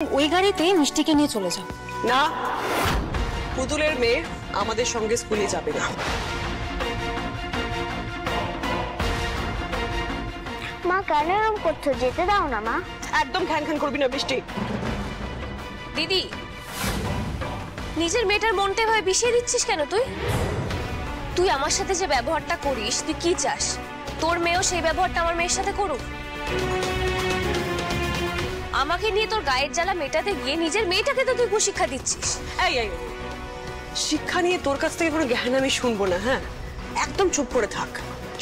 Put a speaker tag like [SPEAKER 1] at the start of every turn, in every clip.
[SPEAKER 1] ওই গাড়িতে মিষ্টিকে নিয়ে চলে যাও।
[SPEAKER 2] না, পুতুলের মেয়ে আমাদের সঙ্গে স্কুলে যাবে না।
[SPEAKER 3] মা কেন এরকম করছো? যেতে দাও না মা।
[SPEAKER 2] একদম ঘ্যান ঘ্যান করবি না বৃষ্টি।
[SPEAKER 4] দিদি, নিজের মেয়েটার মনটা এভাবে বিষিয়ে দিচ্ছিস কেন তুই? তুই আমার সাথে যে ব্যবহারটা করিস, তুই কি চাস তোর মেয়েও সেই ব্যবহারটা আমার মেয়ের সাথে করুক? আমাকে নিয়ে তোর গায়ের জ্বালা মেটাতে গিয়ে নিজের মেয়েটাকে তো তুই কুশিক্ষা দিচ্ছিস।
[SPEAKER 2] এই এই, শিক্ষা নিয়ে তোর কাছ থেকে কোনো জ্ঞান আমি শুনবো না। হ্যাঁ, একদম চুপ করে থাক।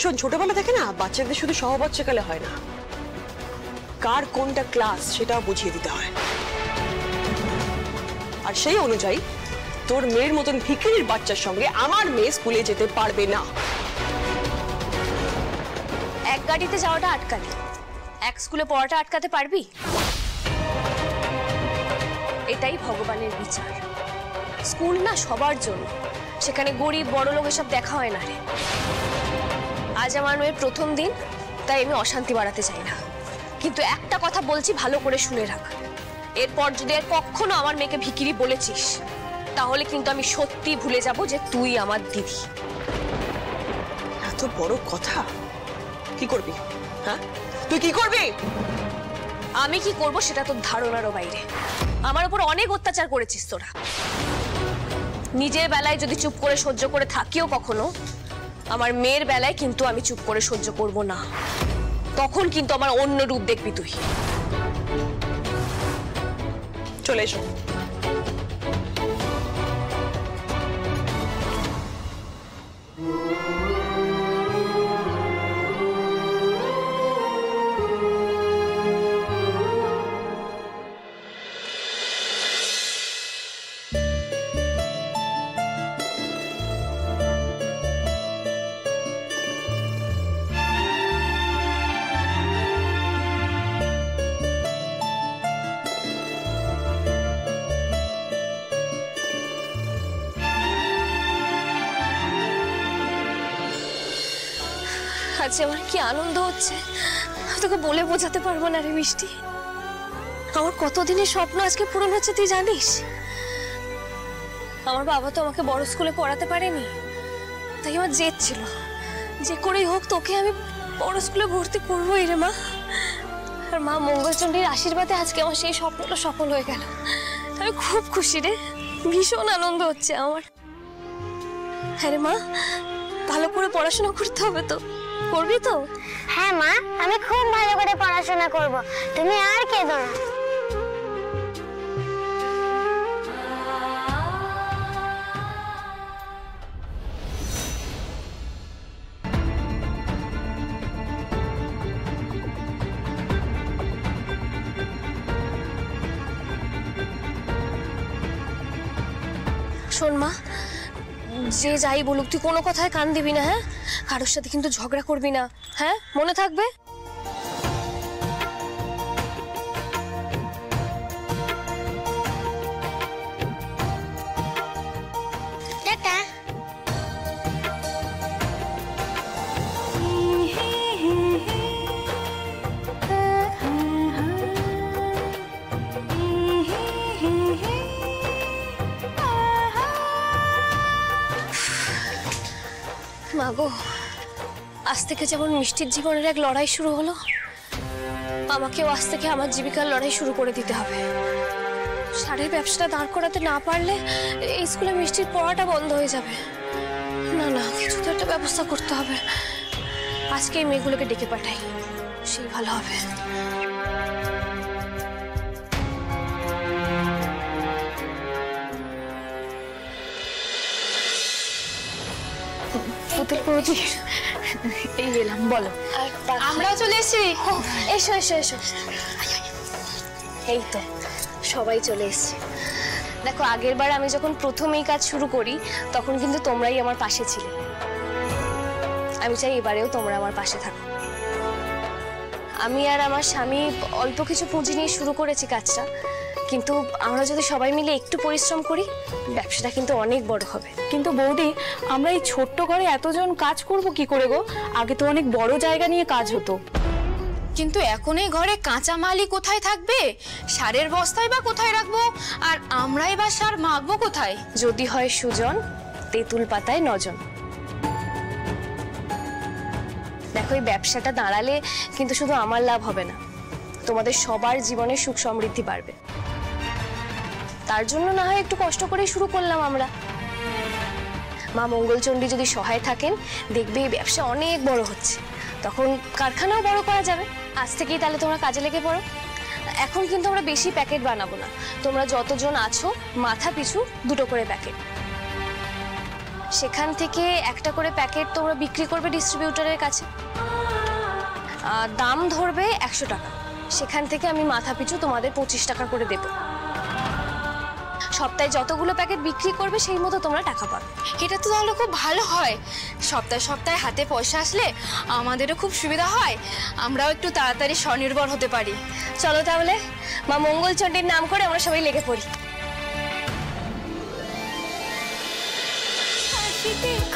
[SPEAKER 2] শোন, ছোটবেলা থেকে না বাচ্চাদের শুধু সহবাদ শেখালে হয় না, কার কোনটা ক্লাস সেটাও বুঝিয়ে দিতে হয়। আর সেই অনুযায়ী তোর মেয়ের মতন ভিখিরির বাচ্চার সঙ্গে আমার মেয়ে স্কুলে যেতে পারবে না।
[SPEAKER 4] এক গাড়িতে যাওয়াটা আটকালি, এক স্কুলে পড়াটা আটকাতে পারবি? এটাই ভগবানের বিচার। স্কুল না সবার জন্য, সেখানে গরিব বড় লোক এসব দেখা হয় না রে। আজ আমার মেয়ের প্রথম দিন, তাই আমি অশান্তি বাড়াতে চাই না, কিন্তু একটা কথা বলছি, ভালো করে শুনে রাখ। এরপর যদি আর কখনো আমার মেয়েকে ভিখিরি বলেছিস, তাহলে কিন্তু আমি সত্যি ভুলে যাব যে তুই আমার দিদি।
[SPEAKER 2] এত বড় কথা, কি করবি? হ্যাঁ, তুই কি করবি?
[SPEAKER 4] আমি কি করব সেটা তোর ধারণারও বাইরে। আমার উপর অনেক অত্যাচার করেছিস তোরা। নিজের বেলায় যদি চুপ করে সহ্য করে থাকিও কখনো, আমার মেয়ের বেলায় কিন্তু আমি চুপ করে সহ্য করব না। তখন কিন্তু আমার অন্য রূপ দেখবি তুই।
[SPEAKER 2] চলে এসো।
[SPEAKER 4] আজ আমার কি আনন্দ হচ্ছে তোকে বলে বোঝাতে পারবো না রে মিষ্টি। আমার কতদিনের স্বপ্ন আজকে পূরণ হচ্ছে তুই জানিস? আমার বাবা তো আমাকে বড় স্কুলে পড়াতে পারেনি, তাই আমার জেদ ছিল, যে করেই হোক তোকে আমি বড় স্কুলে ভর্তি করবোই রে মা। আর মা মঙ্গলচণ্ডীর আশীর্বাদে আজকে আমার সেই স্বপ্নটা সফল হয়ে গেল। আমি খুব খুশি রে, ভীষণ আনন্দ হচ্ছে আমার। হ্যাঁ রে মা, ভালো করে পড়াশোনা করতে হবে তো, করবি তো?
[SPEAKER 3] হ্যাঁ মা, আমি খুব ভালো করে পড়াশোনা করব, তুমি আর কেঁদো না।
[SPEAKER 4] শোন মা, যে যাই বলুক তুই কোনো কথায় কান দিবি না। হ্যাঁ, কারোর সাথে কিন্তু ঝগড়া করবি না। হ্যাঁ, মনে থাকবে?
[SPEAKER 3] টাটা।
[SPEAKER 4] মাগো, আজ থেকে যেমন মিষ্টির জীবনের এক লড়াই শুরু হলো, আমাকেও আজ থেকে আমার জীবিকার লড়াই শুরু করে দিতে হবে। শাড়ির ব্যবসাটা দাঁড় করাতে না পারলে এই স্কুলে মিষ্টির পড়াটা বন্ধ হয়ে যাবে। না না, কিছু তো একটা ব্যবস্থা করতে হবে। আজকে এই মেয়েগুলোকে ডেকে পাঠাই, সেই ভালো হবে।
[SPEAKER 1] এই গেলাম, বলো।
[SPEAKER 4] আমরাও চলে এসেছি। এসো এসো এসো। এই তো সবাই চলে এসেছে। দেখো, আগের বার আমি যখন প্রথম এই কাজ শুরু করি, তখন কিন্তু তোমরাই আমার পাশে ছিলে। আমি চাই এবারেও তোমরা আমার পাশে থাকো। আমি আর আমার স্বামী অল্প কিছু পুঁজি নিয়ে শুরু করেছি কাজটা, কিন্তু আমরা যদি সবাই মিলে একটু পরিশ্রম করি, ব্যবসাটা কিন্তু অনেক বড় হবে।
[SPEAKER 1] কিন্তু বৌদি, আমরা এই ছোট্ট ঘরে এতজন কাজ করব কি করে গো? আগে তো অনেক বড় জায়গা নিয়ে কাজ হতো। কিন্তু এখন এই ঘরে কাঁচা মালই কোথায় থাকবে? সারের বস্তায় বা কোথায় রাখবো? আর আমরাই বা সার মাখবো কোথায়?
[SPEAKER 4] যদি হয় সুজন, তেঁতুল পাতায় নজন। দেখো, এই ব্যবসাটা দাঁড়ালে কিন্তু শুধু আমার লাভ হবে না, তোমাদের সবার জীবনে সুখ সমৃদ্ধি বাড়বে। তার জন্য না হয় একটু কষ্ট করে শুরু করলাম আমরা। মা মঙ্গলচণ্ডী যদি সহায় থাকেন, দেখবে এই ব্যবসা অনেক বড় হচ্ছে, তখন কারখানাও বড় করা যাবে। আজ থেকেই তাহলে তোমরা কাজে লেগে পড়ো। এখন কিন্তু আমরা বেশি প্যাকেট বানাবো না, তোমরা যতজন আছো মাথা পিছু 2টো করে প্যাকেট। সেখান থেকে একটা করে প্যাকেট তোমরা বিক্রি করবে ডিস্ট্রিবিউটরের কাছে, দাম ধরবে 100 টাকা। সেখান থেকে আমি মাথা পিছু তোমাদের 25 টাকা করে দেব। সপ্তাহে যতগুলো প্যাকেট বিক্রি করবে সেই মতো তোমরা টাকা পাবে।
[SPEAKER 1] এটা তো তাহলে খুব ভালো হয়। সপ্তাহে সপ্তাহে হাতে পয়সা আসলে আমাদেরও খুব সুবিধা হয়, আমরাও একটু তাড়াতাড়ি স্বনির্ভর হতে পারি।
[SPEAKER 4] চলো তাহলে মা মঙ্গলচণ্ডীর নাম করে আমরা সবাই লেগে পড়ি।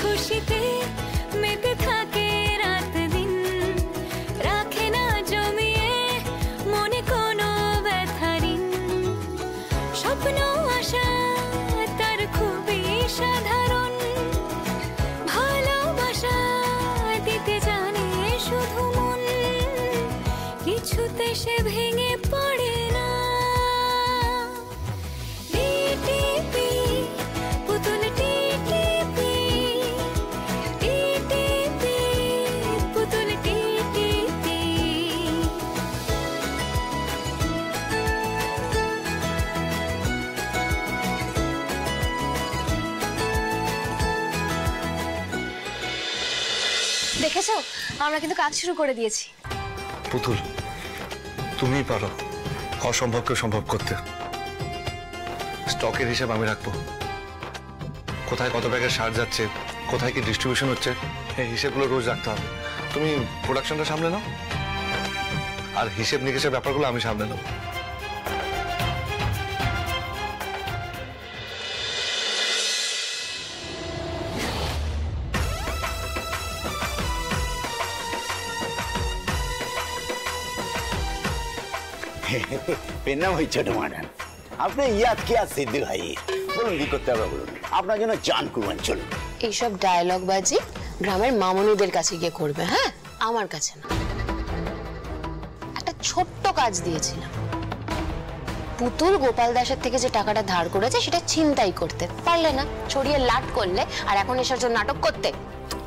[SPEAKER 5] খুশিতে মেতে থাকে রাত দিন, রাখে না জমিয়ে মনে কোনো ব্যথারিন। স্বপ্ন আশা তার খুবই সাধারণ, ভালোবাসা দিতে জানে শুধু মন, কিছুতে সে ভেঙে পড়ে না। পুতুল টিটিপি, টিটিপি, পুতুল টিটিপি।
[SPEAKER 4] দেখেছো, আমরা কিন্তু কাজ শুরু করে দিয়েছি।
[SPEAKER 6] পুতুল, তুমিই পারো অসম্ভবকে সম্ভব করতে। স্টকের হিসাব আমি রাখবো, কোথায় কত ব্যাগের সার যাচ্ছে, কোথায় কি ডিস্ট্রিবিউশন হচ্ছে, এই হিসেবগুলো রোজ রাখতে হবে। তুমি প্রোডাকশনটা সামলে নাও, আর হিসেব নিকেশের ব্যাপারগুলো আমি সামলে নেব।
[SPEAKER 7] পেনাম ওই ছোট মাডান, আপনি ইয়াদ কি আর সিদ্ধি ভাই, বলুন কি করতে হবে বলুন, আপনার জন্য জান কুরবান। চলুন।
[SPEAKER 8] এইসব ডায়লগ বাজি গ্রামের মামুনিদের কাছে গিয়ে করবে, হ্যাঁ, আমার কাছে না। একটা ছোট্ট কাজ দিয়েছিলাম, পুতুল গোপাল দাসের থেকে যে টাকাটা ধার করেছে সেটা ছিনতাই করতে পারলে না, ছড়িয়ে লাট করলে, আর এখন এসব জন্য নাটক করতে।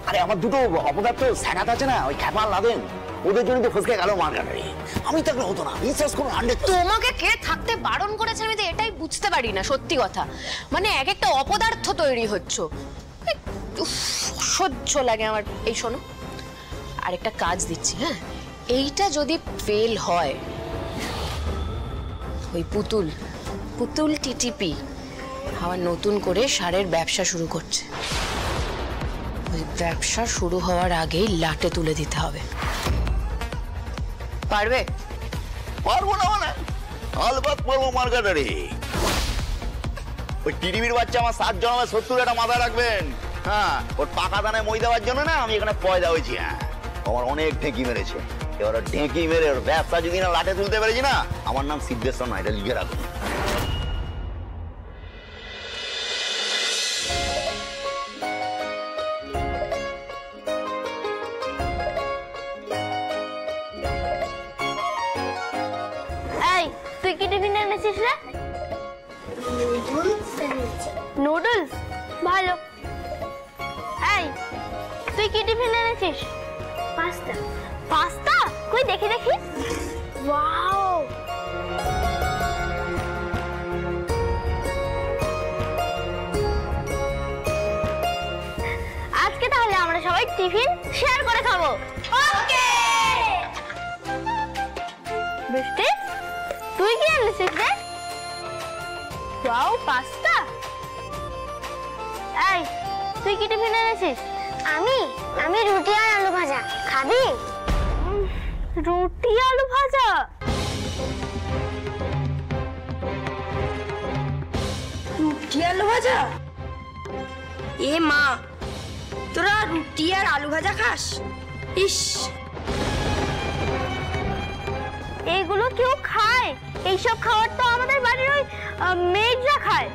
[SPEAKER 7] আরে আমার দুটো অপদার্থ স্যানাত আছে না, ওই খ্যাপাল লাদেন, ওদের জন্য তো ফসকে গেল মার্কেটে। আমি থাকলে হতো না, বিশ্বাস করুন।
[SPEAKER 8] তোমাকে কে থাকতে বারণ করেছে আমি তো এটাই বুঝতে পারি না, সত্যি কথা। মানে এক একটা অপদার্থ তৈরি হচ্ছ, সহ্য লাগে আমার। এই শোনো, আরেকটা কাজ দিচ্ছি, হ্যাঁ, এইটা যদি ফেল হয়, ওই পুতুল পুতুল টিটিপি আবার নতুন করে সারের ব্যবসা শুরু করছে। ওই ব্যবসা শুরু হওয়ার আগেই লাটে তুলে দিতে হবে। পারবে?
[SPEAKER 7] পারবো না মানে আলবাত পারবো মার্কেটারে। ওই টিডিবির বাচ্চা আমার 7 জন্মে 70 একটা মাথায় রাখবেন। হ্যাঁ, ওর পাকা দানায় মই দেওয়ার জন্য না আমি এখানে পয়দা হয়েছি। হ্যাঁ, আমার অনেক ঢেঁকি মেরেছে, এবার ঢেঁকি মেরে ওর ব্যবসা যদি না লাটে তুলতে পেরেছি না, আমার নাম সিদ্ধেশ্বর না, এটা লিখে রাখুন।
[SPEAKER 3] তুই কি টিফিন এনেছিস রে? নুডলস? ভালো। এই, তুই কি টিফিন এনেছিস? পাস্তা। পাস্তা? কই দেখি দেখি। ওয়াও, আজকে তাহলে আমরা সবাই টিফিন শেয়ার করে খাবো। ওকে। বৃষ্টি, তুই কি এনেছিস রে? Wow, pasta. এই, তুই কি টিফিন এনেছিস? আমি রুটি আর আলু ভাজা। খাবি? রুটি আলু ভাজা?
[SPEAKER 9] রুটি আলু ভাজা? এ মা, তোরা রুটি আর আলু ভাজা খাস? ইস,
[SPEAKER 3] এগুলো কেউ খায়? এইসব খাবার তো আমাদের বাড়ির ওই মেয়েরা খায়।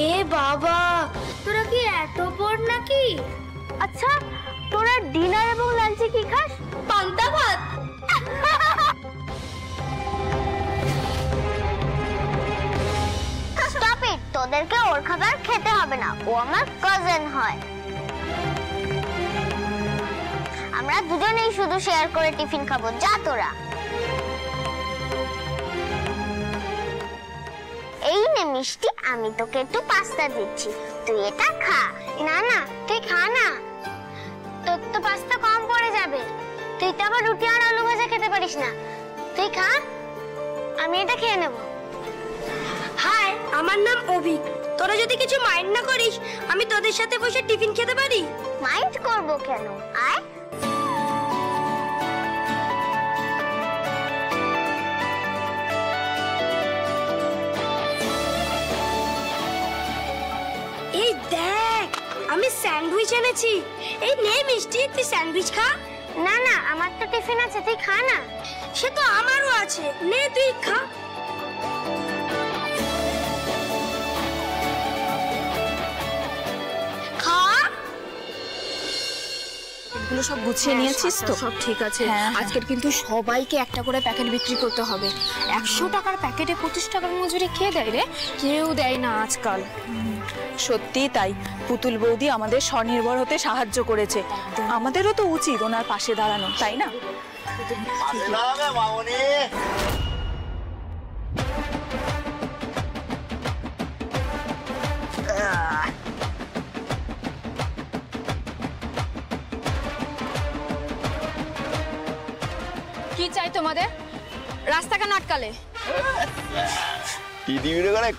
[SPEAKER 3] এ বাবা, তোরা কি এত পড় নাকি? আচ্ছা, তোরা ডিনার এবং লাঞ্চে কি খাস? পান্তা ভাত। স্টপ ইট, তোদেরকে ওর খাবার খেতে হবে না, ও আমার কাজিন হয়। আমরা দুজনেই শুধু শেয়ার করে টিফিন খাবো, যা তোরা। এই নে মিষ্টি, আমি তোকে একটু পাস্তা দিচ্ছি, তুই এটা খা। না না, তুই খা না, তোর তো পাস্তা কম পড়ে যাবে। তুই তো আবার রুটি আর আলু ভাজা খেতে পারিস না, তুই খা, আমি এটা খেয়ে নেব। হাই, আমার নাম অভিক। তোরা যদি কিছু মাইন্ড না করিস, আমি তোদের সাথে বসে টিফিন খেতে পারি? মাইন্ড করব কেন, আয়। এই দেখ, আমি স্যান্ডউইচ এনেছি। এই নে মিষ্টি, তুই স্যান্ডউইচ খা। না না, আমার তো টিফিন আছে, তুই খা না। সে তো আমারও আছে, নে তুই খা।
[SPEAKER 1] এগুলো সব গুছিয়ে নিয়েছিস তো? সব ঠিক আছে। আজকের কিন্তু সবাইকে একটা করে প্যাকেট বিক্রি করতে হবে। 100 টাকার প্যাকেটে 25 টাকার মজুরি কে দেয় রে? কেউ দেয় না আজকাল।
[SPEAKER 10] সত্যি তাই, পুতুল বৌদি আমাদের স্বনির্ভর হতে সাহায্য করেছে, আমাদেরও তো উচিত ওনার পাশে দাঁড়ানো, তাই না?
[SPEAKER 1] কি চাই তোমাদের? রাস্তা কেন আটকালে?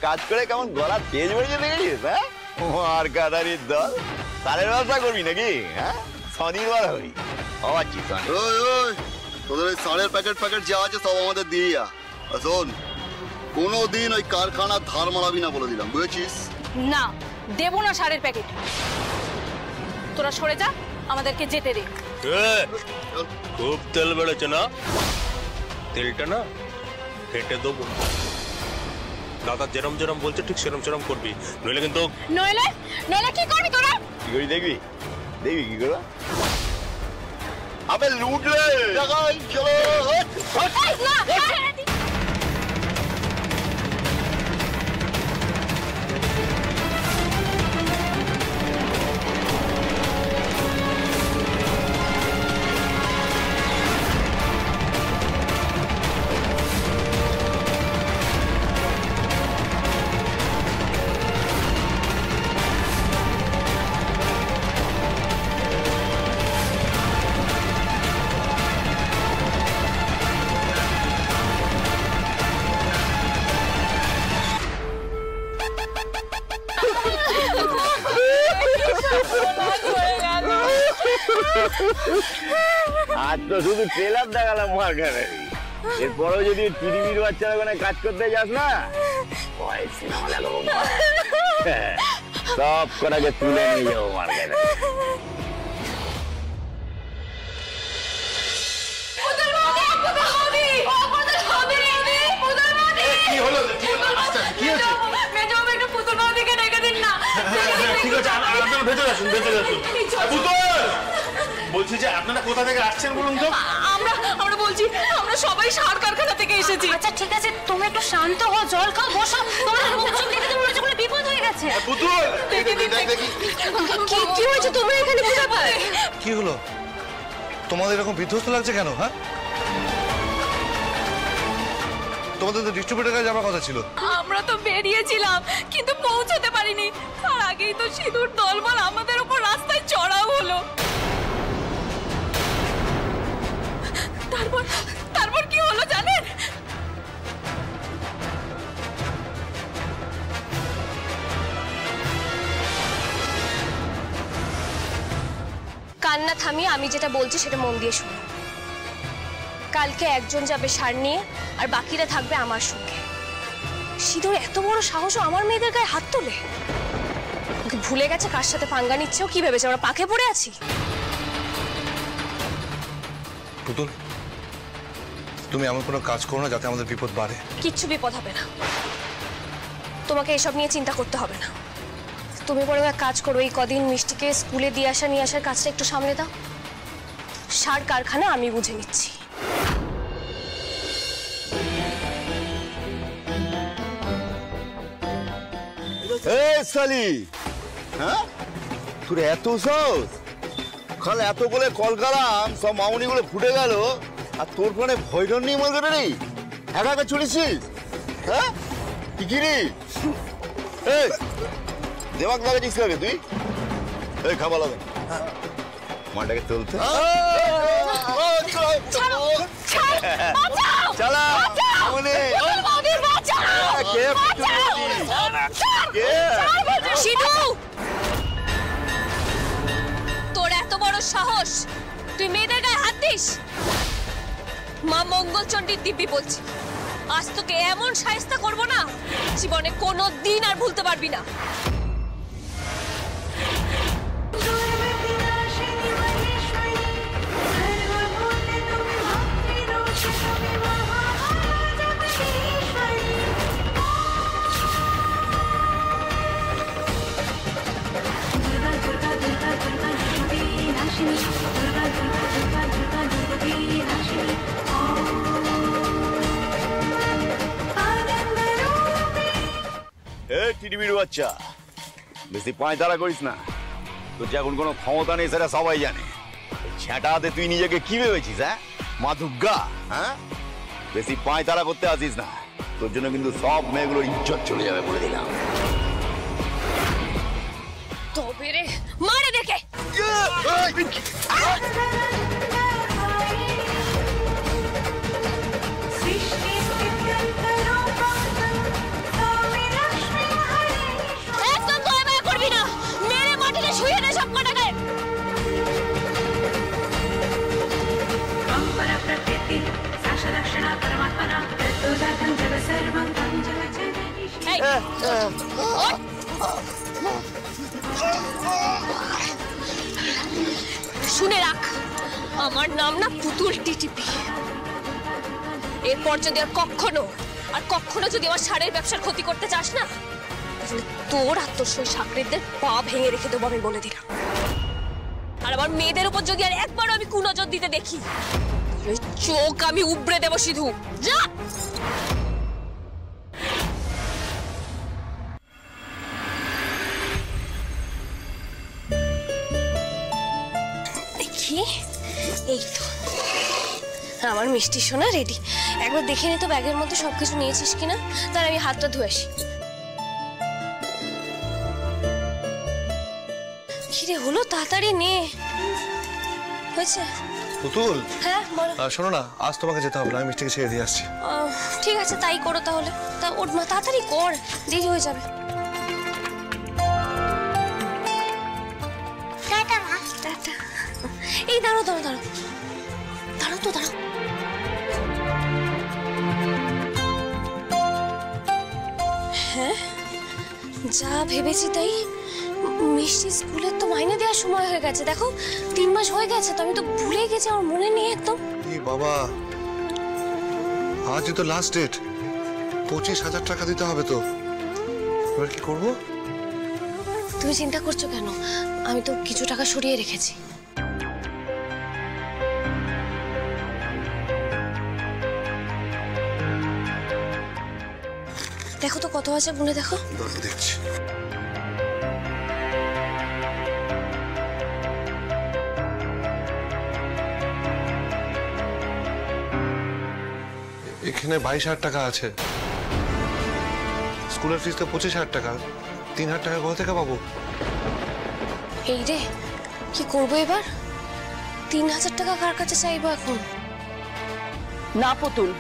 [SPEAKER 7] কাজ করে কেমন গলা তেজ বেড়েছে দেখেছিস? হ্যাঁ, আর কাদারির দল তারের ব্যবসা করবি নাকি? হ্যাঁ, স্বনির্ভর হবি।
[SPEAKER 11] তোদের ওই সারের প্যাকেট যা আছে সব আমাদের দিয়ে যা। শোন, কোনোদিন ওই কারখানা ধার মারাবি না বলে দিলাম, বুঝেছিস?
[SPEAKER 10] না, দেবো না সারের প্যাকেট। তোরা সরে যা, আমাদেরকে যেতে দে।
[SPEAKER 12] খুব তেল বেড়েছে না? তেলটা না হেঁটে দেবো। দাদা যেরম যেরম বলছে ঠিক সেরম সেরম করবি, নইলে কিন্তু
[SPEAKER 1] নইলে কি করবি তোরা?
[SPEAKER 7] কি করি দেখবি? দেখবি কি করবো? আবে লুটলে চলো। আজ তো শুধু ট্রেলার দেখালাম মার্কেটে, এরপরেও যদি টিভির বাচ্চারা ওখানে কাজ করতে যাস না, সিনেমা দেখাবো, সব কটাকে তুলে নিয়ে যাবো মার্কেটে।
[SPEAKER 12] বলছি যে আপনারা কোথা থেকে আসছেন বলুন তো?
[SPEAKER 10] আমরা বলছি আমরা সবাই সার কারখানা থেকে এসেছি।
[SPEAKER 8] আচ্ছা ঠিক আছে, তোমরা একটু শান্ত হও, জল খাও, বসো। তোমাদের মুখ চোখ দেখে তো মনে হচ্ছে কোনো বিপদ হয়ে গেছে।
[SPEAKER 12] পুতুল,
[SPEAKER 10] কি হয়েছে? তোমরা এখানে কোথা পায়?
[SPEAKER 6] কি হলো? তোমাদের এরকম বিধ্বস্ত লাগছে কেন? হ্যাঁ, তোমাদের তো ডিস্ট্রিবিউটর কাছে যাওয়ার কথা ছিল।
[SPEAKER 10] আমরা তো বেরিয়েছিলাম কিন্তু পৌঁছতে পারিনি, তার আগেই তো সিঁদুর দলবল আমাদের উপর রাস্তায় চড়াও হলো। তারপর কি হলো জানেন?
[SPEAKER 4] কান্না থামিয়ে আমি যেটা বলছি সেটা মন দিয়ে শুনো। কালকে একজন যাবে সার নিয়ে, আর বাকিরা থাকবে আমার সঙ্গে। সিঁদুর এত বড় সাহসও আমার মেয়েদের গায়ে হাত তোলে? ভুলে গেছে কার সাথে পাঙ্গা নিচ্ছেও? কি ভেবেছে আমরা পাখে পড়ে আছি?
[SPEAKER 6] পুতুল, তুমি এমন কোনো কাজ করো না যাতে আমাদের বিপদ বাড়ে।
[SPEAKER 4] কিচ্ছু বিপদ হবে না, তোমাকে এসব নিয়ে চিন্তা করতে হবে না। তুমি বরং এক কাজ করো, এই কদিন মিষ্টিকে স্কুলে দিয়ে আসা নিয়ে আসার কাজটা একটু সামলে দাও। সার কারখানা আমি বুঝে নিচ্ছি।
[SPEAKER 7] সালি, হ্যাঁ তোর এত সাহস? কাল এত বলে কল কালাম, সব মামুনি গুলো ফুটে গেল, আর তোর ফোনে ভয় ডর নেই মনে নেই? একা একা চলেছিস? হ্যাঁ কি রে? দেমাগ লাগাচ্ছিস লাগে তুই? এই খাবার লাগে মাটাকে তুলতে চালা মামুনি।
[SPEAKER 4] তোর এত বড় সাহস, তুই মেয়েদের গায়ে হাত দিস? মা মঙ্গলচণ্ডীর দিব্যি বলছি, আজ তোকে এমন শায়েস্তা করবো না, জীবনে কোনো দিন আর ভুলতে পারবি না।
[SPEAKER 7] টিডিবির বাচ্চা, বেশি পাঁয়তারা করিস না। তোর যে এখন কোনো ক্ষমতা নেই সেটা সবাই জানে। ছেঁটা হাতে তুই নিজেকে কি ভেবেছিস? হ্যাঁ মা দুর্গা? হ্যাঁ বেশি পাঁয়তারা করতে আসিস না, তোর জন্য কিন্তু সব মেয়েগুলোর ইজ্জত চলে যাবে বলে দিলাম।
[SPEAKER 4] তবে রে মারে দেখে। শুনে রাখ, আমার নাম না পুতুল টিটিপি। এরপর যদি আর কখনো যদি আমার সারের ব্যবসার ক্ষতি করতে চাস না, তাহলে তোর আর তোর সেই সাকরেদের পা ভেঙে রেখে দেবো আমি বলে দিলাম। আর আমার মেয়েদের উপর যদি আর একবারও আমি কুনজর দিতে দেখি, চোখ আমি উবড়ে দেবো সিধু। যা দেখি, এই তো আমার মিষ্টি সোনা রেডি। একবার দেখে নে তো ব্যাগের মধ্যে সবকিছু নিয়েছিস কিনা, তার আমি হাতটা ধুয়ে আসি। কিরে হলো, তাড়াতাড়ি নে। হয়েছে
[SPEAKER 6] পুতুল?
[SPEAKER 4] হ্যাঁ বলো।
[SPEAKER 6] শোনো না, আজ তোমাকে যেতে হবে না, আমি মিষ্টিকে ছেড়ে দিয়ে আসছি।
[SPEAKER 4] ঠিক আছে তাই করো তাহলে। তা ওর মা তাড়াতাড়ি কর, দেরি হয়ে যাবে। এই দাঁড়ো দাঁড়ো দাঁড়ো দাঁড়ো তো দাঁড়ো। হ্যাঁ যা ভেবেছি তাই, মিষ্টি স্কুলের তো মাইনে দেওয়ার সময় হয়ে গেছে। দেখো 3 মাস হয়ে গেছে, তো আমি তো ভুলে গেছি, আমার মনে নেই একদম।
[SPEAKER 6] বাবা আজই তো লাস্ট ডেট, 25,000 টাকা দিতে হবে তো, এবার কি করবো?
[SPEAKER 4] তুমি চিন্তা করছো কেন? আমি তো কিছু টাকা সরিয়ে রেখেছি। দেখো তো কত আছে, গুনে দেখো।
[SPEAKER 6] দেখছি। এখানে 22,000 টাকা আছে। স্কুলের ফিস তো 25,000 টাকা, 3,000 টাকা কোথা থেকে পাবো?
[SPEAKER 4] এই রে কি করবো এবার? 3,000 টাকা কার কাছে চাইবো এখন?
[SPEAKER 10] না পুতুল,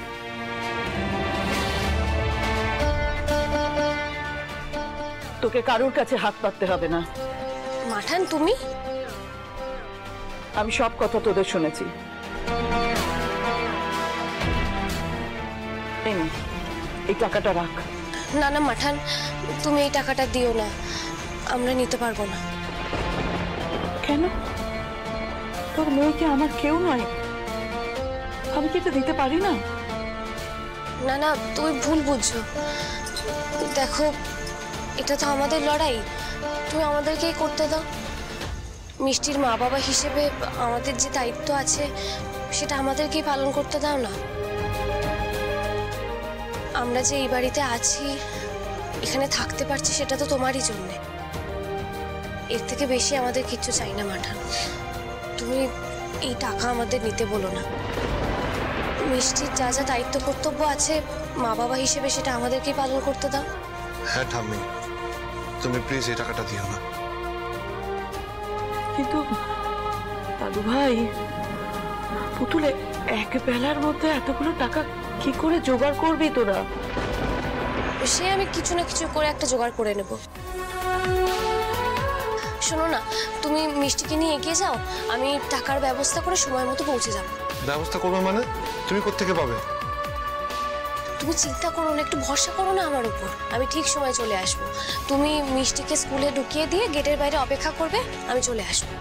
[SPEAKER 10] তোকে কারোর কাছে হাত পাততে হবে না।
[SPEAKER 4] মাঠান তুমি?
[SPEAKER 10] আমি সব কথা তোদের শুনেছি। এই টাকাটা রাখ।
[SPEAKER 4] না না মাঠান, তুমি এই টাকাটা দিও না, আমরা নিতে পারবো না।
[SPEAKER 10] কেন? তোর মেয়েকে আমার কেউ নয়, আমি কি এটা দিতে পারি না?
[SPEAKER 4] না না, তুমি ভুল বুঝছো। দেখো, এটা তো আমাদের লড়াই, তুমি আমাদেরকেই করতে দাও। মিষ্টির মা বাবা হিসেবে আমাদের যে দায়িত্ব আছে সেটা আমাদেরকেই পালন করতে দাও না। আমরা যে এই বাড়িতে আছি, এখানে থাকতে পারছি, সেটা তো তোমারই জন্যে। এর থেকে বেশি আমাদের কিচ্ছু চাই না মাঠান। তুমি এই টাকা আমাদের নিতে বলো না। মিষ্টির যা যা দায়িত্ব কর্তব্য আছে মা বাবা হিসেবে সেটা আমাদেরকেই পালন করতে দাও।
[SPEAKER 6] হ্যাঁ ঠাম্মি, তুমি প্লিজ এই টাকাটা দিও না।
[SPEAKER 2] কিন্তু দাদু ভাই, পুতুল এক বেলার মধ্যে এতগুলো টাকা কি করে জোগাড় করবি তোরা?
[SPEAKER 4] সে আমি কিছু না কিছু করে একটা জোগাড় করে নেব। শোনো না, তুমি মিষ্টিকে নিয়ে এগিয়ে যাও, আমি টাকার ব্যবস্থা করে সময় মতো পৌঁছে যাব।
[SPEAKER 6] ব্যবস্থা করবে মানে? তুমি কোত্থেকে পাবে?
[SPEAKER 4] তুমি চিন্তা করো না, একটু ভরসা করো না আমার উপর, আমি ঠিক সময় চলে আসবো। তুমি মিষ্টিকে স্কুলে ঢুকিয়ে দিয়ে গেটের বাইরে অপেক্ষা করবে, আমি চলে আসবো।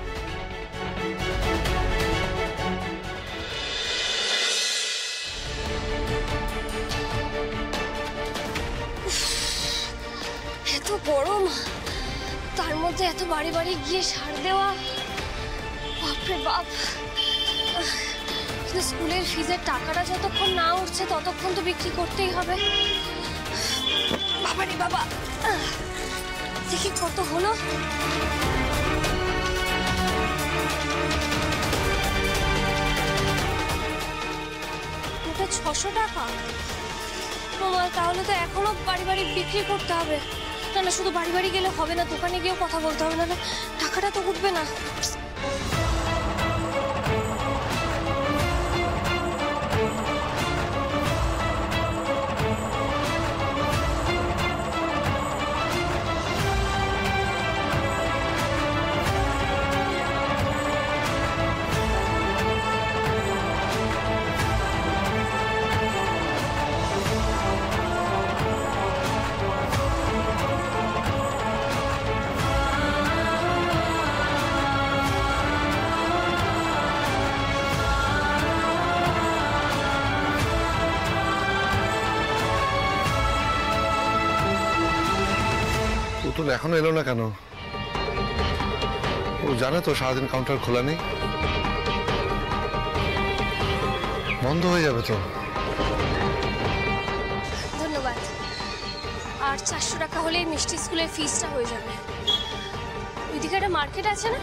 [SPEAKER 4] এত গরম, তার মধ্যে এত বাড়ি বাড়ি গিয়ে সার দেওয়া, বাপরে বাপ। কিন্তু স্কুলের ফিজের টাকাটা যতক্ষণ না উঠছে ততক্ষণ তো বিক্রি করতেই হবে। বাবারে বাবা, দেখি কত হলো। ওটা 600 টাকা। তাহলে তো এখনো বাড়ি বাড়ি বিক্রি করতে হবে। না না, শুধু বাড়ি বাড়ি গেলে হবে না, দোকানে গিয়েও কথা বলতে হবে, না টাকাটা তো উঠবে না।
[SPEAKER 6] পুতুল এখনো এলো না কেন? ও জানে তো সারাদিন কাউন্টার খোলা নেই, বন্ধ হয়ে যাবে তো।
[SPEAKER 4] ধন্যবাদ। আর 400 টাকা হলেই মিষ্টি স্কুলের ফিসটা হয়ে যাবে। ওইদিকে একটা মার্কেট আছে না,